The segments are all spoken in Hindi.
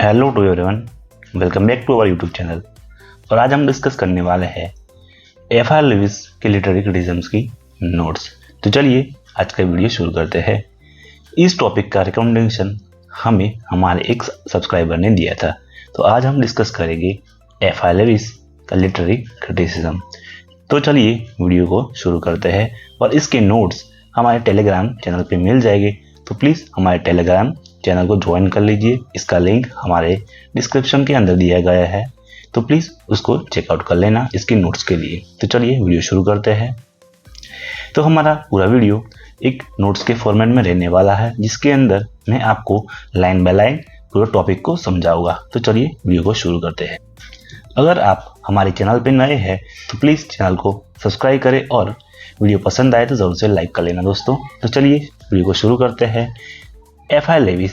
Hello to everyone, welcome back to our YouTube channel. और आज हम डिस्कस करने वाले हैं एफ.आर. लेविस के लिटरेरी क्रिटिसिज्म्स की नोट्स। तो चलिए आज का वीडियो शुरू करते हैं। इस टॉपिक का रिकमेंडेशन हमें हमारे एक सब्सक्राइबर ने दिया था, तो आज हम डिस्कस करेंगे एफ.आर. लेविस का लिटरेरी क्रिटिसिज्म। तो चलिए वीडियो को शुरू करते हैं। और इसके नोट्स हमारे टेलीग्राम चैनल पे मिल जाएंगे, तो प्लीज़ हमारे टेलीग्राम चैनल को ज्वाइन कर लीजिए। इसका लिंक हमारे डिस्क्रिप्शन के अंदर दिया गया है, तो प्लीज़ उसको चेकआउट कर लेना इसके नोट्स के लिए। तो चलिए वीडियो शुरू करते हैं। तो हमारा पूरा वीडियो एक नोट्स के फॉर्मेट में रहने वाला है, जिसके अंदर मैं आपको लाइन बाय लाइन पूरे टॉपिक को समझाऊंगा। तो चलिए वीडियो को शुरू करते हैं। अगर आप हमारे चैनल पर नए हैं तो प्लीज़ चैनल को सब्सक्राइब करें और वीडियो पसंद आए तो ज़रूर से लाइक कर लेना दोस्तों। तो चलिए वीडियो को शुरू करते हैं। एफ.आर. लेविस,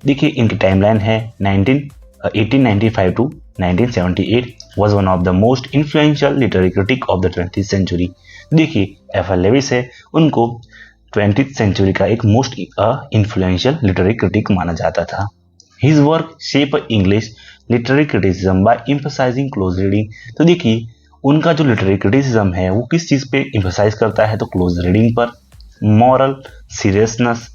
देखिए इनकी टाइमलाइन है 1895 to 1978, was one of the most influential literary critic of the 20th century. देखिए एफ.आर. लेविस है, उनको 20th सेंचुरी का एक मोस्ट इन्फ्लुएंशियल लिटरेरी क्रिटिक माना जाता था। His work shape English literary criticism by emphasising close reading. तो देखिए उनका जो लिटरेरी क्रिटिसिज्म है वो किस चीज़ पे एम्फसाइज करता है, तो क्लोज रीडिंग पर, moral seriousness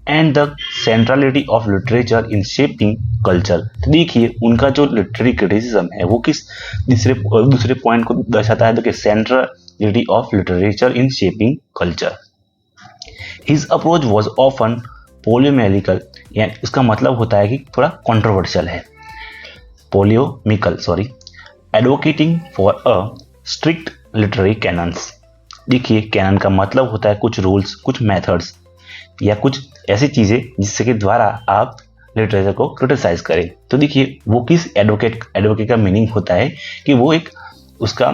and the centrality of literature in shaping culture. तो देखिए उनका जो लिटरेरी क्रिटिसिज्म है वो किस दूसरे पॉइंट को दर्शाता है, तो कि centrality of literature in shaping culture. His approach was often polemical, यानी उसका मतलब होता है कि थोड़ा कॉन्ट्रोवर्शियल है। Advocating for a strict literary canons. देखिए कैनन का मतलब होता है कुछ रूल्स, कुछ मेथड्स या कुछ ऐसी चीज़ें जिससे के द्वारा आप लिटरेचर को क्रिटिसाइज करें। तो देखिए वो किस एडवोकेट का मीनिंग होता है कि वो एक उसका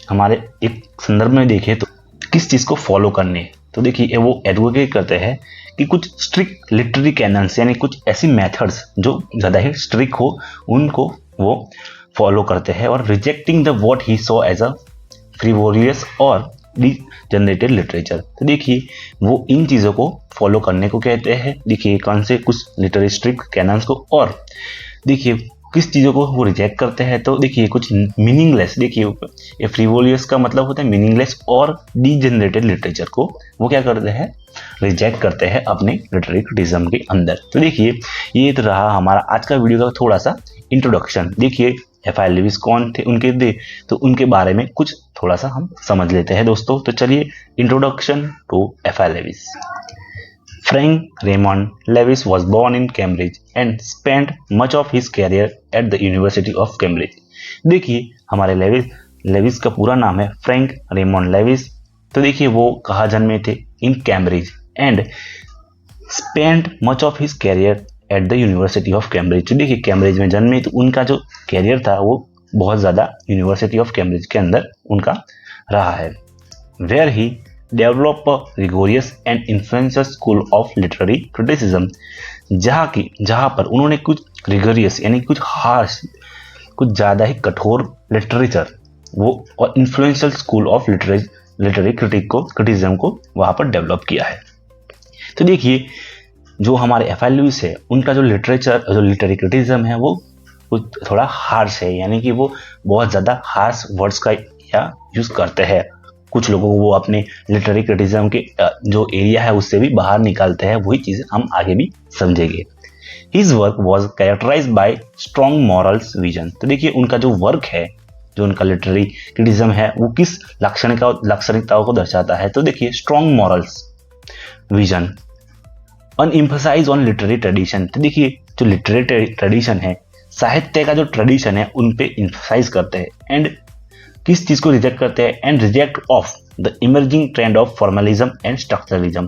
हमारे एक संदर्भ में देखें तो किस चीज़ को फॉलो करने। तो देखिए वो एडवोकेट करते हैं कि कुछ स्ट्रिक्ट लिटरेरी कैनन्स यानी कुछ ऐसी मेथड्स जो ज़्यादा ही स्ट्रिक्ट हो उनको वो फॉलो करते हैं, और rejecting the what he saw as a frivolous और जनरेटेड लिटरेचर। तो देखिए वो इन चीज़ों को फॉलो करने को कहते हैं। देखिए कौन से कुछ लिटरेरी स्ट्रिक्ट कैनन्स को, और देखिए किस चीज़ों को वो रिजेक्ट करते हैं। तो देखिए कुछ मीनिंगलेस, देखिए ये फ्रिवोलियस का मतलब होता है मीनिंगलेस और डीजनरेटेड लिटरेचर को वो क्या करते हैं, रिजेक्ट करते हैं अपने लिटरेरी क्रिटिसिज्म के अंदर। तो देखिए ये तो रहा हमारा आज का वीडियो का थोड़ा सा इंट्रोडक्शन। देखिए एफ.आर. लेविस कौन थे, तो उनके बारे में कुछ थोड़ा सा हम समझ लेते हैं दोस्तों। तो चलिए introduction to F R. Leavis. Frank Raymond Leavis was born in Cambridge and spent much of his career at the University of Cambridge। देखिए हमारे लेविस का पूरा नाम है फ्रैंक रेमंड लेविस। तो देखिए वो कहाँ जन्मे थे, in Cambridge, and spent much of his career at the university of Cambridge. तो देखिए कैम्ब्रिज में जन्मे, तो उनका जो कैरियर था वो बहुत ज़्यादा यूनिवर्सिटी ऑफ कैम्ब्रिज के अंदर उनका रहा है। Where he develop a rigorous and influential school of literary criticism, जहाँ पर उन्होंने कुछ रिगोरियस यानी कुछ हार्श, कुछ ज़्यादा ही कठोर लिटरेचर वो और influential school of literary criticism को वहाँ पर डेवलप किया है। तो देखिए जो हमारे एफ.आर. लेविस है उनका जो लिटरेरी क्रिटिसिज्म है वो थोड़ा हार्श है, यानी कि वो बहुत ज़्यादा हार्श वर्ड्स का या यूज़ करते हैं। कुछ लोगों को वो अपने लिटरेरी क्रिटिसिज्म के जो एरिया है उससे भी बाहर निकालते हैं, वही चीज़ें हम आगे भी समझेंगे। His work was characterised by strong morals vision. तो देखिए उनका जो वर्क है, जो उनका लिटरेरी क्रिटिसिज्म है वो किस लाक्षणिकताओं को दर्शाता है, तो देखिए strong morals vision, an emphasis on literary tradition. तो देखिए जो लिटरेरी ट्रेडिशन है, साहित्य का जो ट्रेडिशन है उन पे एम्फसाइज करते हैं, एंड किस चीज़ को रिजेक्ट करते हैं, and reject of the emerging trend of formalism and structuralism.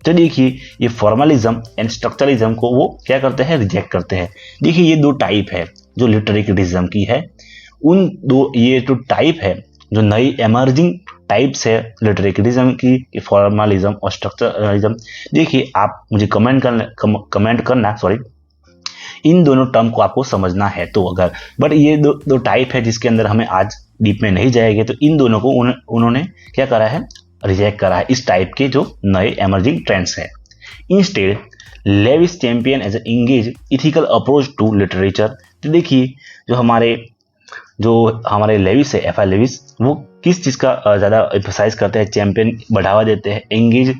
तो देखिए ये फॉर्मलिज्म एंड स्ट्रक्चरलिज्म को वो क्या करते हैं, रिजेक्ट करते हैं। देखिए ये दो टाइप है जो लिटरेरी क्रिटिसिज्म की है, ये जो टाइप है जो नई एमर्जिंग टाइप्स है लिटरेरी क्रिटिसिज्म की, फॉर्मलिज्म और स्ट्रक्चरलिज्म। देखिए आप मुझे कमेंट करना इन दोनों टर्म को आपको समझना है तो, अगर बट ये दो टाइप है जिसके अंदर हमें आज डीप में नहीं जाएंगे। तो इन दोनों को उन्होंने क्या करा है, रिजेक्ट करा है, इस टाइप के जो नए एमर्जिंग ट्रेंड्स है। Instead Leavis champion as engage ethical approach to literature. तो देखिए जो हमारे लेविस है, एफ आई लेविस, वो किस चीज़ का ज़्यादा एम्फसाइज करते हैं, चैंपियन बढ़ावा देते हैं, एंगेज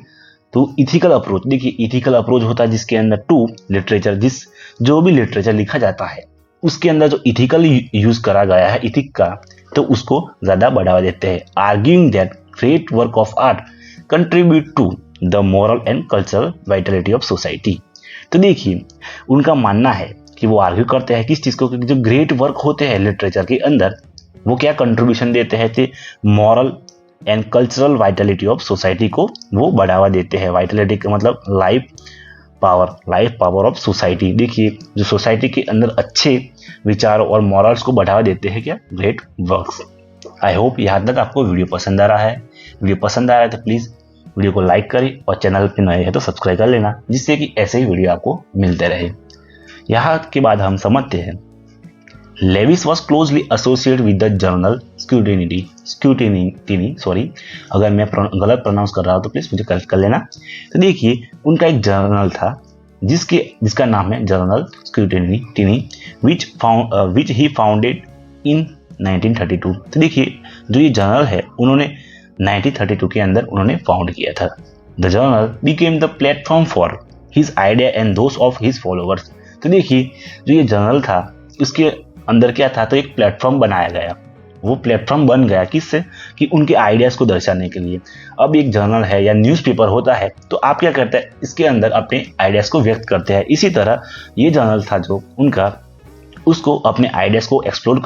टू इथिकल अप्रोच। देखिए इथिकल अप्रोच होता है जिसके अंदर टू लिटरेचर, जो भी लिटरेचर लिखा जाता है उसके अंदर जो इथिकल यूज करा गया है, इथिक का, तो उसको ज़्यादा बढ़ावा देते हैं। Arguing that great work of art contribute to the moral and cultural vitality of society. तो देखिए उनका मानना है कि वो आर्ग्यू करते हैं किस चीज़ को, कि जो ग्रेट वर्क होते हैं लिटरेचर के अंदर वो क्या कंट्रीब्यूशन देते हैं, थे moral and cultural vitality of society को वो बढ़ावा देते हैं। वाइटलिटी का मतलब लाइफ पावर ऑफ सोसाइटी। देखिए जो सोसाइटी के अंदर अच्छे विचारों और मॉरल्स को बढ़ावा देते हैं क्या, ग्रेट वर्क्स। आई होप यहाँ तक आपको वीडियो पसंद आ रहा है। वीडियो पसंद आ रहा है तो प्लीज़ वीडियो को लाइक करें और चैनल पे नए हैं तो सब्सक्राइब कर लेना, जिससे कि ऐसे ही वीडियो आपको मिलते रहे। यहाँ के बाद हम समझते हैं Leavis was closely associated with the journal Scrutiny, sorry अगर मैं गलत प्रोनाउंस कर रहा हूँ तो प्लीज मुझे करेक्ट कर लेना। तो देखिए उनका एक जर्नल था जिसका नाम है journal स्क्यूटिनी, which he founded in 1932। तो देखिए जो ये जर्नल है उन्होंने 1932 के अंदर उन्होंने फाउंड किया था। The journal became the platform for his idea and those of his followers. तो देखिए जो ये जर्नल था उसके अंदर क्या था, तो एक प्लेटफॉर्म बनाया गया। वो प्लेटफॉर्म बन गया किससे, कि उनके आइडियाज को दर्शाने के लिए। अब एक जर्नल है या न्यूज़पेपर होता है तो आप क्या करते हैं, इसके अंदर अपने आइडियाज को व्यक्त करते हैं। इसी तरह ये जर्नल था जो उनका, उसको अपने आइडियाज को एक्सप्लोर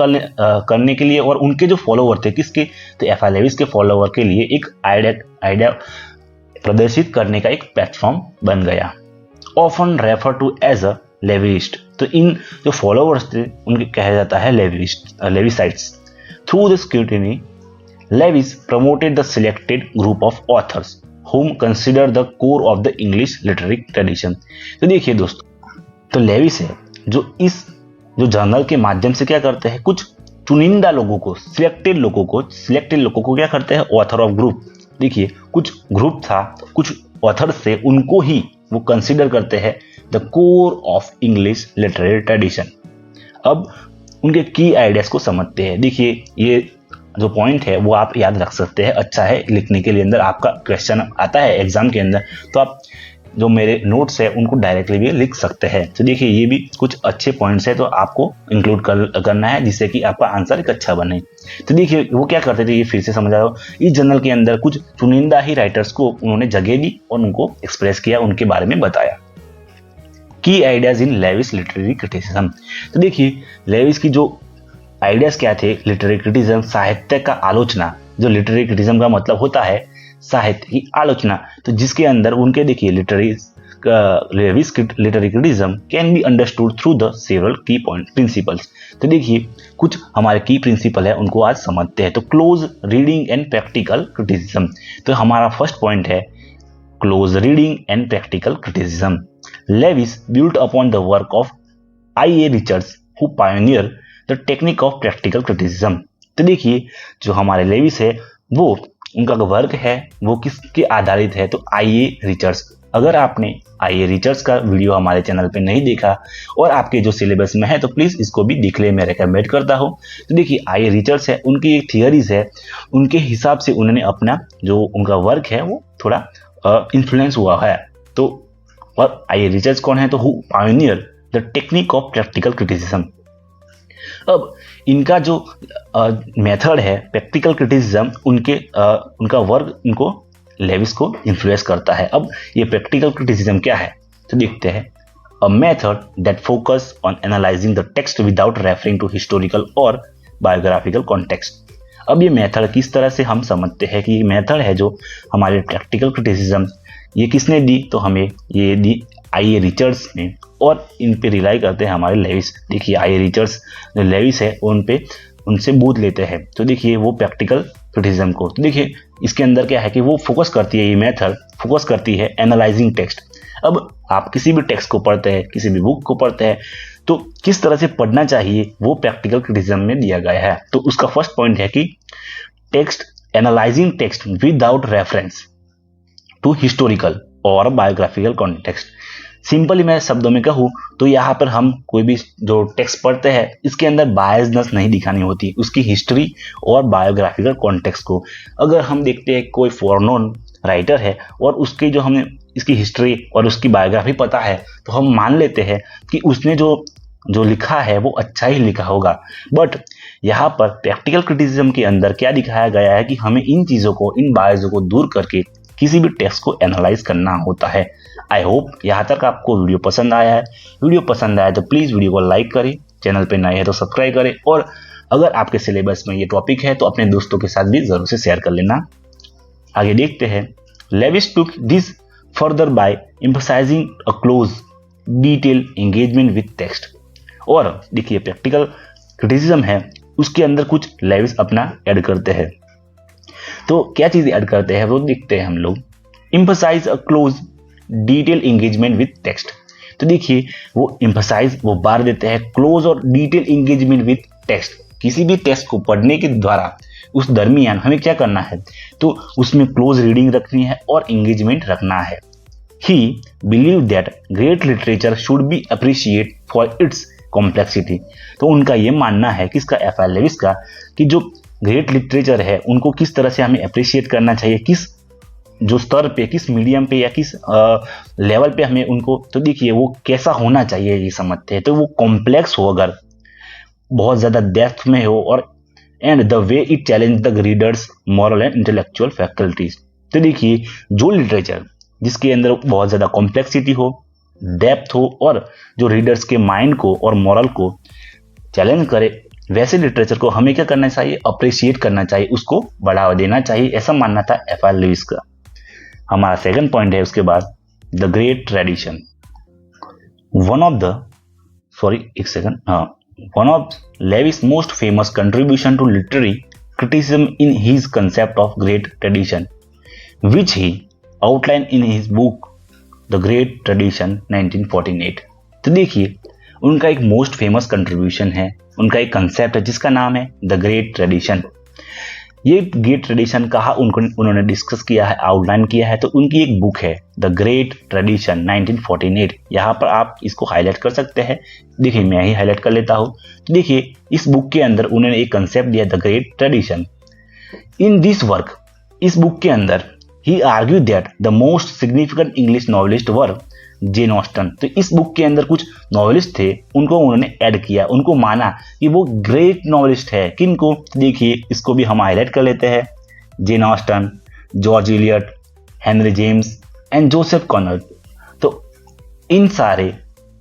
करने के लिए, और उनके जो फॉलोवर थे किसके, तो एफ आई लेविस के फॉलोवर के लिए एक आइडिया प्रदर्शित करने का एक प्लेटफॉर्म बन गया। Often refer to as a Leavist. तो इन जो फॉलोवर्स थे उनके कहा जाता है Leavisites. Through the Scrutiny Leavis promoted the selected group of authors whom consider the core of the English literary tradition। तो देखिए दोस्तों, तो लेविस है जो जर्नल के माध्यम से क्या करते हैं, कुछ चुनिंदा लोगों को, सिलेक्टेड लोगों को क्या करते हैं, ऑथर ऑफ ग्रुप। देखिए कुछ ग्रुप था, कुछ ऑथर से, उनको ही वो कंसिडर करते हैं the core of English literary tradition. अब उनके की आइडियाज को समझते हैं। देखिए ये जो पॉइंट है वो आप याद रख सकते हैं, अच्छा है लिखने के लिए। अंदर आपका क्वेश्चन आता है एग्जाम के अंदर तो आप जो मेरे नोट्स है उनको डायरेक्टली भी लिख सकते हैं। तो देखिए ये भी कुछ अच्छे पॉइंट्स है तो आपको इंक्लूड करना है, जिससे कि आपका आंसर एक अच्छा बने। तो देखिए वो क्या करते थे, ये फिर से समझा दो। इस जर्नल के अंदर कुछ चुनिंदा ही राइटर्स को उन्होंने जगह दी और उनको एक्सप्रेस किया, उनके बारे में बताया। की ideas in Leavis literary criticism. तो देखिए लेविस की जो आइडियाज क्या थे, लिटरेरी क्रिटिसिज्म, साहित्य का आलोचना। जो लिटरेरी क्रिटिसिज्म का मतलब होता है साहित्य की आलोचना, तो जिसके अंदर उनके देखिए Leavis literary criticism can be understood through the several की प्रिंसिपल्स। तो देखिए कुछ हमारे की प्रिंसिपल है उनको आज समझते हैं। तो close reading and practical criticism. तो हमारा फर्स्ट पॉइंट है close reading and practical criticism. Leavis built upon the work of I.A. Richards who pioneered the technique of practical criticism। तो देखिए जो हमारे लेविस है वो उनका वर्क है वो किसके आधारित है, तो I.A. रिचर्ड्स। अगर आपने I.A. रिचर्ड्स का वीडियो हमारे चैनल पे नहीं देखा और आपके जो सिलेबस में है तो प्लीज़ इसको भी देख ले, मैं रिकमेंड करता हूँ। तो देखिए I.A. रिचर्ड्स है, उनकी एक थियरीज है, उनके हिसाब से उन्होंने अपना जो उनका वर्क है वो थोड़ा इन्फ्लुएंस हुआ है। तो और आई रिचर्ड्स कौन है, तो who pioneer the technique of practical criticism. अब इनका जो मेथड है प्रैक्टिकल क्रिटिसिज्म, उनका वर्क उनको लेविस को इन्फ्लुएंस करता है। अब ये प्रैक्टिकल क्रिटिसिज्म क्या है तो देखते हैं। A method that focus on analysing the text without referring to historical और बायोग्राफिकल कॉन्टेक्स्ट। अब ये मेथड किस तरह से हम समझते हैं कि ये मेथड है जो हमारे प्रैक्टिकल क्रिटिसिज्म, ये किसने दी, तो हमें ये दी I.A. रिचर्ड्स ने, और इन पे रिलाई करते हैं हमारे लेविस। देखिए I.A. रिचर्ड्स जो लेविस है उनसे बूझ लेते हैं। तो देखिए वो प्रैक्टिकल क्रिटिसिज्म को, तो देखिए इसके अंदर क्या है कि वो फोकस करती है, ये मेथड फोकस करती है एनालाइजिंग टेक्स्ट। अब आप किसी भी टेक्स्ट को पढ़ते हैं, किसी भी बुक को पढ़ते हैं, तो किस तरह से पढ़ना चाहिए वो प्रैक्टिकल क्रिटिसिज्म में दिया गया है। तो उसका फर्स्ट पॉइंट है कि text, analysing text without reference to historical और बायोग्राफिकल कॉन्टेक्स्ट। सिंपली मैं शब्दों में कहूँ तो यहाँ पर हम कोई भी जो टेक्स्ट पढ़ते हैं इसके अंदर बायसनेस नहीं दिखानी होती, उसकी हिस्ट्री और बायोग्राफिकल कॉन्टेक्स्ट को। अगर हम देखते हैं कोई फॉरनोन राइटर है और उसकी जो हमें इसकी हिस्ट्री और उसकी बायोग्राफी पता है तो हम मान लेते हैं कि उसने जो जो लिखा है वो अच्छा ही लिखा होगा। बट यहाँ पर प्रैक्टिकल क्रिटिसिज्म के अंदर क्या दिखाया गया है कि हमें इन चीज़ों को, इन बायसों को दूर करके किसी भी टेक्स्ट को एनालाइज करना होता है। आई होप यहाँ तक आपको वीडियो पसंद आया है। वीडियो पसंद आया तो प्लीज़ वीडियो को लाइक करें, चैनल पे नए हैं तो सब्सक्राइब करें, और अगर आपके सिलेबस में ये टॉपिक है तो अपने दोस्तों के साथ भी ज़रूर से शेयर कर लेना। आगे देखते हैं। Leavis took this further by emphasising a close detail engagement with text. और देखिए प्रैक्टिकल क्रिटिसिज्म है उसके अंदर कुछ लेविस अपना ऐड करते हैं। तो क्या चीज़ें ऐड करते हैं वो देखते हैं हम लोग। Emphasise a close detail engagement with text. तो देखिए वो एम्फसाइज, वो बार देते हैं क्लोज और डिटेल एंगेजमेंट विद टेक्स्ट। किसी भी टेक्स्ट को पढ़ने के द्वारा उस दरमियान हमें क्या करना है, तो उसमें क्लोज रीडिंग रखनी है और एंगेजमेंट रखना है। ही believe that great literature should be appreciate for its complexity. तो उनका ये मानना है किसका, एफ.आर. लेविस का, कि जो ग्रेट लिटरेचर है उनको किस तरह से हमें अप्रिशिएट करना चाहिए, किस जो स्तर पे, किस मीडियम पे या किस लेवल पे हमें उनको, तो देखिए वो कैसा होना चाहिए ये समझते हैं। तो वो कॉम्प्लेक्स हो, अगर बहुत ज़्यादा डेप्थ में हो, और and the way it challenge the readers moral and intellectual faculties. तो देखिए जो लिटरेचर जिसके अंदर बहुत ज़्यादा कॉम्प्लेक्सिटी हो, डेप्थ हो, और जो रीडर्स के माइंड को और मॉरल को चैलेंज करे, वैसे लिटरेचर को हमें क्या करना चाहिए, अप्रिशिएट करना चाहिए, उसको बढ़ावा देना चाहिए। ऐसा मानना था एफ.आर. लेविस का। हमारा सेकंड पॉइंट है उसके बाद, the great tradition. One of Leavis most famous contribution to literary criticism in his concept of great tradition, which he outlined in his book The Great Tradition 1948। तो देखिए उनका एक मोस्ट फेमस कंट्रीब्यूशन है, उनका एक कंसेप्ट है जिसका नाम है द ग्रेट ट्रेडिशन। ये ग्रेट ट्रेडिशन कहा उन्होंने डिस्कस किया है, आउटलाइन किया है। तो उनकी एक बुक है द ग्रेट ट्रेडिशन 1948। यहाँ पर आप इसको हाईलाइट कर सकते हैं। देखिए मैं ही हाईलाइट कर लेता हूँ। तो देखिए इस बुक के अंदर उन्होंने एक कंसेप्ट दिया the great tradition. In this work, इस बुक के अंदर he argue that the most significant English novelist were Jane Austen. तो इस बुक के अंदर कुछ नॉवेलिस्ट थे, उनको उन्होंने ऐड किया, उनको माना कि वो ग्रेट नॉवेलिस्ट है। किनको, देखिए इसको भी हम हाईलाइट कर लेते हैं। Jane Austen, George Eliot, Henry James and Joseph Conrad. तो इन सारे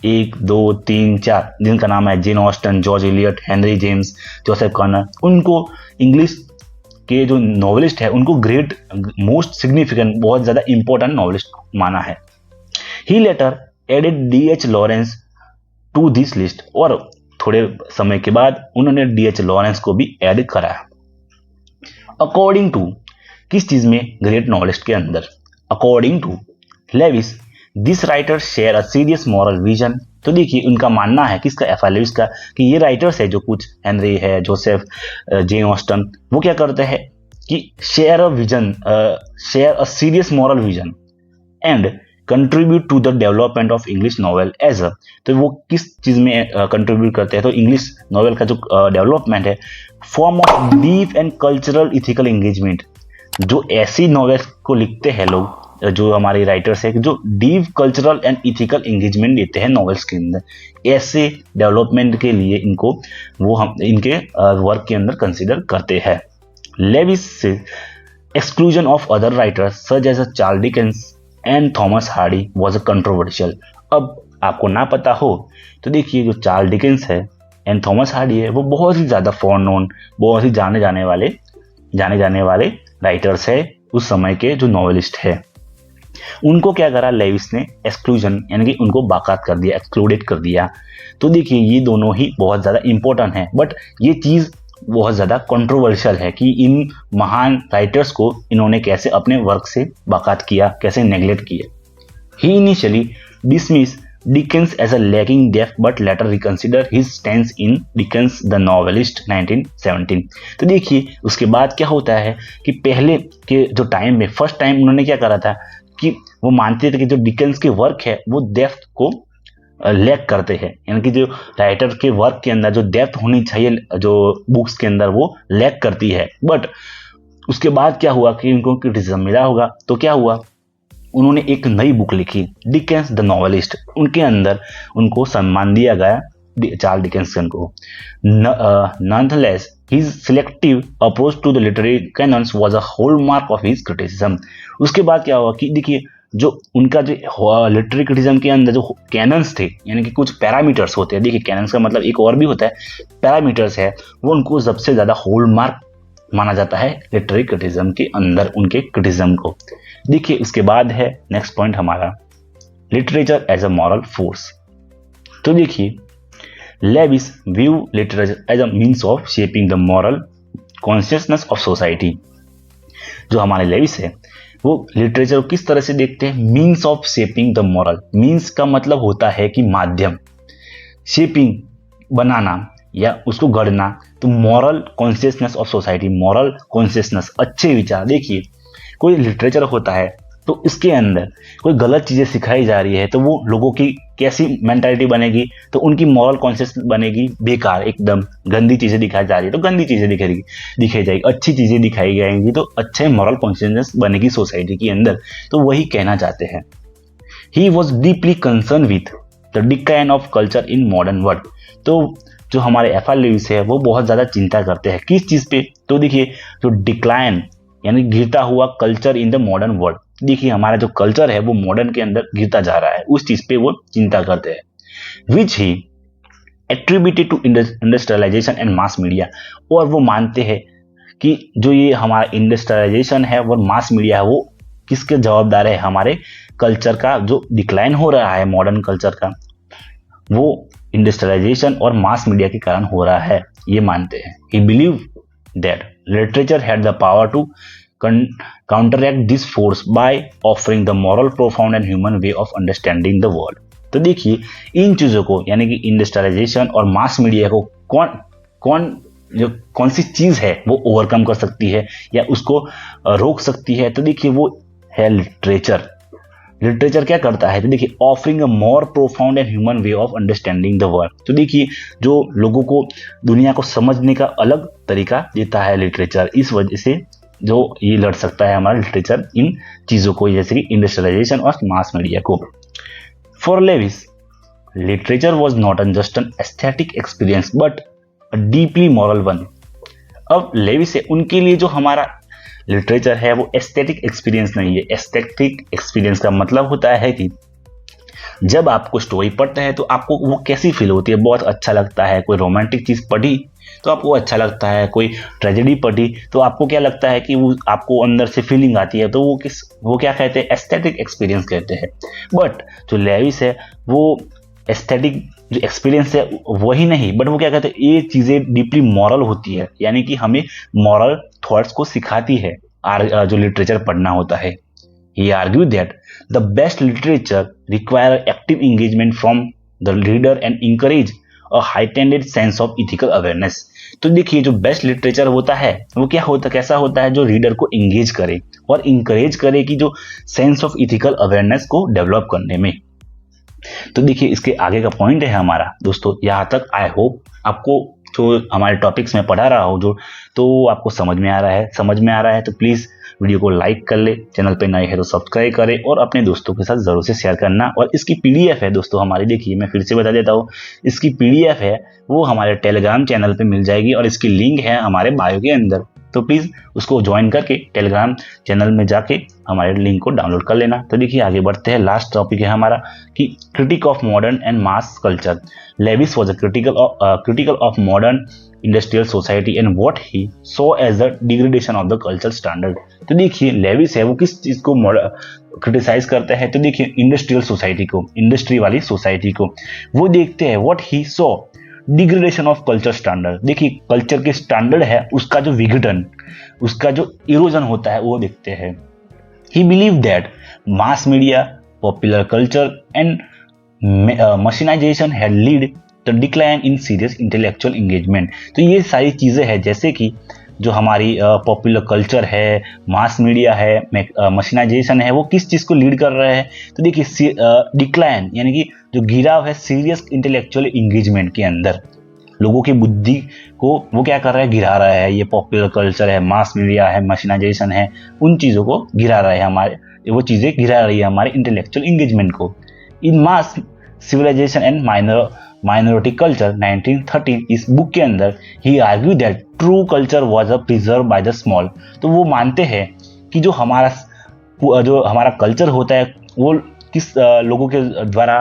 1 2 3 4 जिनका नाम है Jane Austen, George Eliot, Henry James, Joseph Conrad, उनको इंग्लिश के जो नॉवेलिस्ट है उनको ग्रेट, मोस्ट सिग्निफिकेंट, बहुत ज़्यादा इंपॉर्टेंट नॉवेलिस्ट माना है। He later added D.H. Lawrence to this list. और थोड़े समय के बाद उन्होंने D.H. लॉरेंस को भी ऐड करा। अकॉर्डिंग टू, किस चीज में, ग्रेट नॉवेलिस्ट के अंदर। According to Leavis this writer share a serious moral vision. तो देखिए उनका मानना है किसका, एफ.आर. लेविस का, कि ये राइटर्स है जो कुछ हेनरी है, जोसेफ, जेन ऑस्टन, वो क्या करते हैं कि share a vision, share a serious moral vision and contribute to the development of English novel as a. तो वो किस चीज में कंट्रीब्यूट करते हैं, तो इंग्लिश नॉवेल का जो डेवलपमेंट है, form of deep and cultural ethical engagement. जो ऐसी नॉवेल्स को लिखते हैं लोग, जो हमारे राइटर्स है, जो deep cultural and ethical engagement देते हैं नॉवेल्स के अंदर, ऐसे डेवलपमेंट के लिए इनको, वो हम इनके वर्क के अंदर कंसिडर करते हैं। लेविस से exclusion of other writers such as Charles Dickens and Thomas Hardy was a controversial. अब आपको ना पता हो तो देखिए जो चार्ल्स डिकेंस है एंड थॉमस हार्डी है, वो बहुत ही ज़्यादा फॉर नोन, बहुत ही जाने जाने वाले राइटर्स है उस समय के जो नॉवेलिस्ट है। उनको क्या करा लेविस ने, एक्सक्लूजन, यानी कि उनको बाकात कर दिया, एक्सक्लूडेड कर दिया। तो देखिए ये दोनों ही बहुत ज़्यादा इंपॉर्टेंट है, बट ये चीज़ बहुत ज़्यादा कंट्रोवर्शियल है कि इन महान राइटर्स को इन्होंने कैसे अपने वर्क से बाकात किया, कैसे नेग्लेक्ट किया। ही initially dismiss Dickens as a lacking depth but later reconsider his stance in Dickens the Novelist 1917। तो देखिए उसके बाद क्या होता है कि पहले के जो टाइम में, फर्स्ट टाइम उन्होंने क्या करा था कि वो मानते थे कि जो डिकेंस के वर्क है वो डेप्थ को लैक करते हैं, यानी कि जो राइटर के वर्क के अंदर जो डेप्थ होनी चाहिए जो बुक्स के अंदर वो लैक करती है। बट उसके बाद क्या हुआ कि इनको क्रिटिसिज्म मिला होगा, तो क्या हुआ, उन्होंने एक नई बुक लिखी, डिकेंस द नॉवेलिस्ट। उनके अंदर उनको सम्मान दिया गया चार्ल्स डिकेंसन को। Nonetheless his selective approach to the literary canons was a hallmark of his criticism. उसके बाद क्या हुआ कि देखिए जो उनका जो लिटरेरी क्रिटिसिज्म के अंदर जो कैनन्स थे, यानी कि कुछ पैरामीटर्स होते हैं, देखिए कैनन्स का मतलब एक और भी होता है, पैरामीटर्स है, वो उनको सबसे ज्यादा हॉलमार्क माना जाता है लिटरेरी क्रिटिसिज्म के अंदर, उनके क्रिटिसिज्म को। देखिए उसके बाद है नेक्स्ट पॉइंट हमारा, literature as a moral force. तो देखिए Leavis view literature as a means of shaping the moral consciousness of society. जो हमारे लेविस है वो लिटरेचर को किस तरह से देखते हैं, means of shaping the moral. Means का मतलब होता है कि माध्यम, शेपिंग बनाना या उसको गढ़ना, तो moral consciousness of society, moral consciousness अच्छे विचार। देखिए कोई लिटरेचर होता है तो इसके अंदर कोई गलत चीजें सिखाई जा रही है तो वो लोगों की कैसी मेंटालिटी बनेगी, तो उनकी मॉरल कॉन्शियसनेस बनेगी बेकार, एकदम गंदी चीजें दिखाई जा रही है तो गंदी चीजें दिखाई जाएगी, अच्छी चीजें दिखाई जाएंगी तो अच्छे मॉरल कॉन्शियसनेस बनेगी सोसाइटी के अंदर। तो वही कहना चाहते हैं। He was deeply concern with the decline of culture in modern world. तो जो हमारे एफ आर लेविस है वो बहुत ज्यादा चिंता करते हैं किस चीज पे, तो देखिए जो डिक्लाइन यानी गिरता हुआ culture in the modern world. देखिए हमारा जो कल्चर है वो मॉडर्न के अंदर गिरता जा रहा है, उस चीज पे वो चिंता करते हैं। Which he attributed to industrialisation and mass media. और वो मानते हैं कि जो ये हमारा इंडस्ट्रियलाइजेशन है और मास मीडिया है वो किसके जवाबदार है, हमारे कल्चर का जो डिक्लाइन हो रहा है मॉडर्न कल्चर का, वो इंडस्ट्रियलाइजेशन और मास मीडिया के कारण हो रहा है, ये मानते हैं। He believe that literature had the power to counteract this force by offering the moral profound and human way of understanding the world। तो देखिए इन चीजों को यानी कि इंडस्ट्रियलाइजेशन और मास मीडिया को कौन सी चीज है वो ओवरकम कर सकती है या उसको रोक सकती है, तो देखिए वो है लिटरेचर। लिटरेचर क्या करता है, तो देखिए offering a more profound and human way of understanding the world. तो देखिए जो लोगों को दुनिया को समझने का अलग तरीका देता है लिटरेचर, इस वजह से जो ये लड़ सकता है हमारा लिटरेचर इन चीजों को, जैसे कि इंडस्ट्रियलाइजेशन और मास मीडिया को। For Leavis literature was not just an aesthetic experience but a deeply moral one. अब लेविस है उनके लिए जो हमारा लिटरेचर है वो एस्थेटिक एक्सपीरियंस नहीं है। एस्थेटिक एक्सपीरियंस का मतलब होता है कि जब आपको स्टोरी पढ़ते हैं तो आपको वो कैसी फील होती है, बहुत अच्छा लगता है। कोई रोमांटिक चीज पढ़ी तो आपको अच्छा लगता है, कोई ट्रेजेडी पढ़ी तो आपको क्या लगता है कि वो आपको अंदर से फीलिंग आती है, तो वो क्या कहते हैं, एस्थेटिक एक्सपीरियंस कहते हैं। बट जो लेविस है वो एस्थेटिक जो एक्सपीरियंस है वही नहीं, बट वो क्या कहते हैं, ये चीजें डीपली मॉरल होती है, यानी कि हमें मॉरल थॉट्स को सिखाती है जो लिटरेचर पढ़ना होता है। He argued that the best literature require active engagement from the reader and encourage a heightened sense of ethical awareness। तो देखिए जो बेस्ट लिटरेचर होता है वो कैसा होता है, जो रीडर को एंगेज करे और इंकरेज करे कि जो सेंस ऑफ इथिकल अवेयरनेस को डेवलप करने में। तो देखिए इसके आगे का पॉइंट है हमारा दोस्तों, यहाँ तक आई होप आपको जो हमारे टॉपिक्स में पढ़ा रहा हूँ जो तो आपको समझ में आ रहा है तो प्लीज़ वीडियो को लाइक कर ले, चैनल पे नए हैं तो सब्सक्राइब करें और अपने दोस्तों के साथ ज़रूर से शेयर करना। और इसकी पीडीएफ है दोस्तों हमारी, देखिए मैं फिर से बता देता हूँ, इसकी पीडीएफ है वो हमारे टेलीग्राम चैनल पे मिल जाएगी और इसकी लिंक है हमारे बायो के अंदर। तो प्लीज़ उसको ज्वाइन करके टेलीग्राम चैनल में जाके हमारे लिंक को डाउनलोड कर लेना। तो देखिए आगे बढ़ते हैं, लास्ट टॉपिक है हमारा कि critic of modern and mass culture. Leavis was a critical of modern industrial society and what he saw as the degradation of the culture standard. तो देखिए लेविस है वो किस चीज को क्रिटिसाइज करते हैं, तो देखिए इंडस्ट्रियल सोसाइटी को, इंडस्ट्री वाली सोसाइटी को वो देखते हैं। What he saw degradation of culture standard, देखिए कल्चर के स्टैंडर्ड है उसका जो विघटन, उसका जो इरोजन होता है वो देखते हैं। He believe that mass media, popular culture and mechanisation had lead the decline in serious intellectual engagement. तो ये सारी चीजें हैं जैसे कि जो हमारी पॉपुलर कल्चर है, मास मीडिया है, मशीनाइजेशन है, वो किस चीज़ को लीड कर रहे हैं? तो देखिए डिक्लाइन यानी कि जो गिराव है सीरियस इंटेलेक्चुअल इंगेजमेंट के अंदर, लोगों की बुद्धि को वो क्या कर रहा है, गिरा रहा है। ये पॉपुलर कल्चर है, मास मीडिया है, मशीनाइजेशन है, उन चीज़ों को गिरा रहा है, हमारे वो चीज़ें गिरा रही है हमारे इंटेलेक्चुअल इंगेजमेंट को। In mass civilisation and minority culture 1913 इस बुक के अंदर he argue that true culture was preserve by the small. तो वो मानते हैं कि जो हमारा कल्चर होता है वो किस लोगों के द्वारा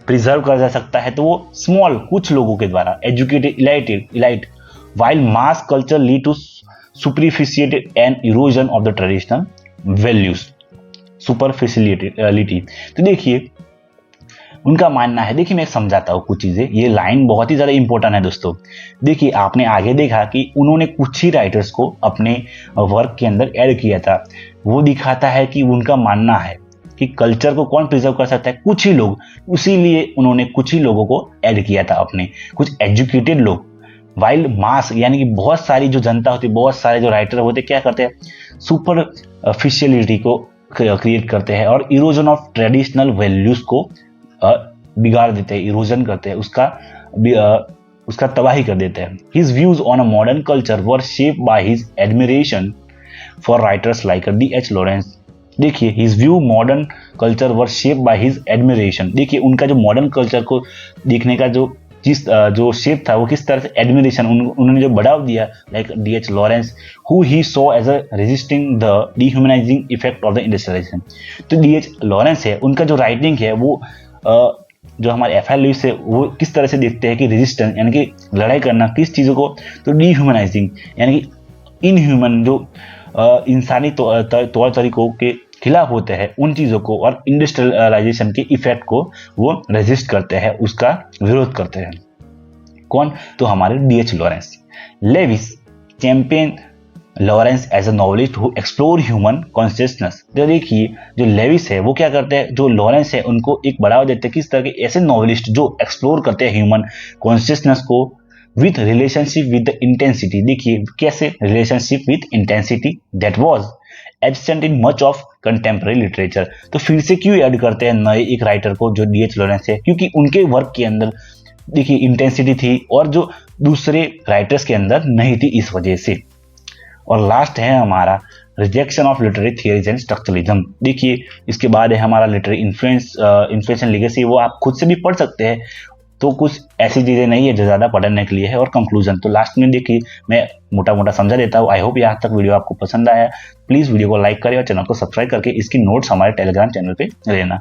प्रिजर्व करा जा सकता है, तो वो स्मॉल कुछ लोगों के द्वारा, educated elite, while mass culture lead to superficiality and erosion of the traditional values. Superficiality, तो देखिए उनका मानना है, देखिए मैं समझाता हूँ कुछ चीज़ें, ये लाइन बहुत ही ज़्यादा इंपॉर्टेंट है दोस्तों। देखिए आपने आगे देखा कि उन्होंने कुछ ही राइटर्स को अपने वर्क के अंदर ऐड किया था। वो दिखाता है कि उनका मानना है कि कल्चर को कौन प्रिजर्व कर सकता है, कुछ ही लोग, इसीलिए उन्होंने कुछ ही लोगों को ऐड किया था अपने, कुछ एजुकेटेड लोग। वाइल मास यानी कि बहुत सारी जो जनता होती है, बहुत सारे जो राइटर होते हैं, क्या करते हैं, सुपरफिशियलिटी को क्रिएट करते हैं और इरोजन ऑफ ट्रेडिशनल वैल्यूज को बिगाड़ देते हैं, इरोजन करते हैं, उसका तबाही कर देते हैं। His views on a modern culture were shaped by his admiration for writers like D.H. Lawrence. देखिए his view modern culture were shaped by his admiration. देखिए उनका जो मॉडर्न कल्चर को देखने का जो शेप था, वो किस तरह से एडमिरेशन, उन्होंने जो बढ़ाव दिया, like D.H. Lawrence who he saw as a resisting the dehumanising effect of the industrialisation. तो D.H. लॉरेंस है, उनका जो राइटिंग है वो जो हमारे F.L. लुईस है वो किस तरह से देखते हैं कि रेजिस्टेंस यानी कि लड़ाई करना किस चीज़ों को, तो डिह्यूमनाइजिंग यानी कि इनह्यूमन जो इंसानी तौर तरीकों के खिलाफ होते हैं उन चीज़ों को, और इंडस्ट्रियलाइजेशन के इफेक्ट को वो रेजिस्ट करते हैं, उसका विरोध करते हैं। कौन, तो हमारे D.H. Lawrence. Leavis champion Lawrence as a novelist who explore human consciousness. तो देखिए जो लेविस है वो क्या करते हैं, जो लॉरेंस है उनको एक बढ़ावा देते हैं, किस तरह के, ऐसे नॉवलिस्ट जो एक्सप्लोर करते हैं ह्यूमन कॉन्शियसनेस को with relationship with the intensity. देखिए कैसे, relationship with intensity that was absent in much of contemporary literature. तो फिर से क्यों ऐड करते हैं नए एक राइटर को जो D.H. लॉरेंस है, क्योंकि उनके वर्क के अंदर देखिए इंटेंसिटी थी और जो दूसरे राइटर्स के अंदर नहीं थी, इस वजह से। और लास्ट है हमारा rejection of literary theories and structuralism. देखिए इसके बाद है हमारा लिटरेरी इन्फ्लुएंस एंड लेगेसी, वो आप खुद से भी पढ़ सकते हैं, तो कुछ ऐसी चीज़ें नहीं है जो ज़्यादा पढ़ने के लिए है। और कंक्लूजन तो लास्ट में देखिए मैं मोटा मोटा समझा देता हूँ। आई होप यहाँ तक वीडियो आपको पसंद आया। प्लीज़ वीडियो को लाइक करें और चैनल को सब्सक्राइब करके इसकी नोट्स हमारे टेलीग्राम चैनल पे लेना।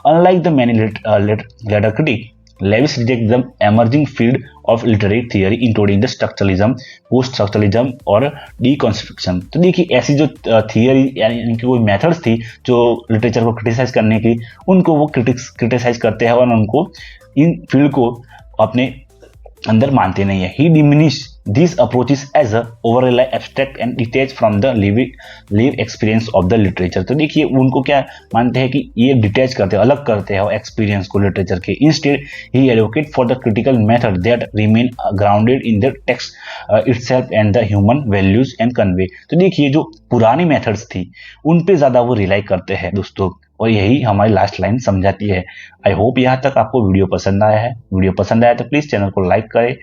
Unlike the many later critic, Leavis reject the emerging field of literary theory including the structuralism, post structuralism और डीकंस्ट्रक्शन। तो देखिए ऐसी जो थियरी यानी इनकी कोई मेथड्स थी जो लिटरेचर को क्रिटिसाइज करने की, उनको वो क्रिटिसाइज करते हैं और उनको इन फील्ड को अपने अंदर मानते नहीं है। He diminish this approaches as over abstract and detach from the live experience of the literature. तो देखिए उनको क्या मानते हैं कि ये डिटैच करते हैं, अलग करते हैं एक्सपीरियंस को लिटरेचर के। Instead he advocate for the critical method that remain grounded in the text itself and the human values and convey. तो देखिए जो पुरानी मेथड्स थी उन पे ज्यादा वो रिलाई करते हैं दोस्तों, और यही हमारी लास्ट लाइन समझाती है। आई होप यहाँ तक आपको वीडियो पसंद आया है। वीडियो पसंद आया तो प्लीज़ चैनल को लाइक करें,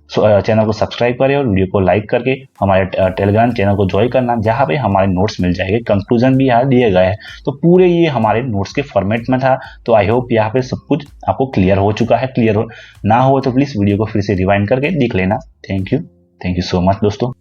चैनल को सब्सक्राइब करें और वीडियो को लाइक करके हमारे टेलीग्राम चैनल को ज्वाइन करना, जहाँ पे हमारे नोट्स मिल जाएंगे। कंक्लूजन भी यहाँ दिए गए हैं, तो पूरे ये हमारे नोट्स के फॉर्मेट में था। तो आई होप यहाँ पे सब कुछ आपको क्लियर हो चुका है। क्लियर ना हो तो प्लीज़ वीडियो को फिर से रिवाइंड करके देख लेना। थैंक यू सो मच दोस्तों।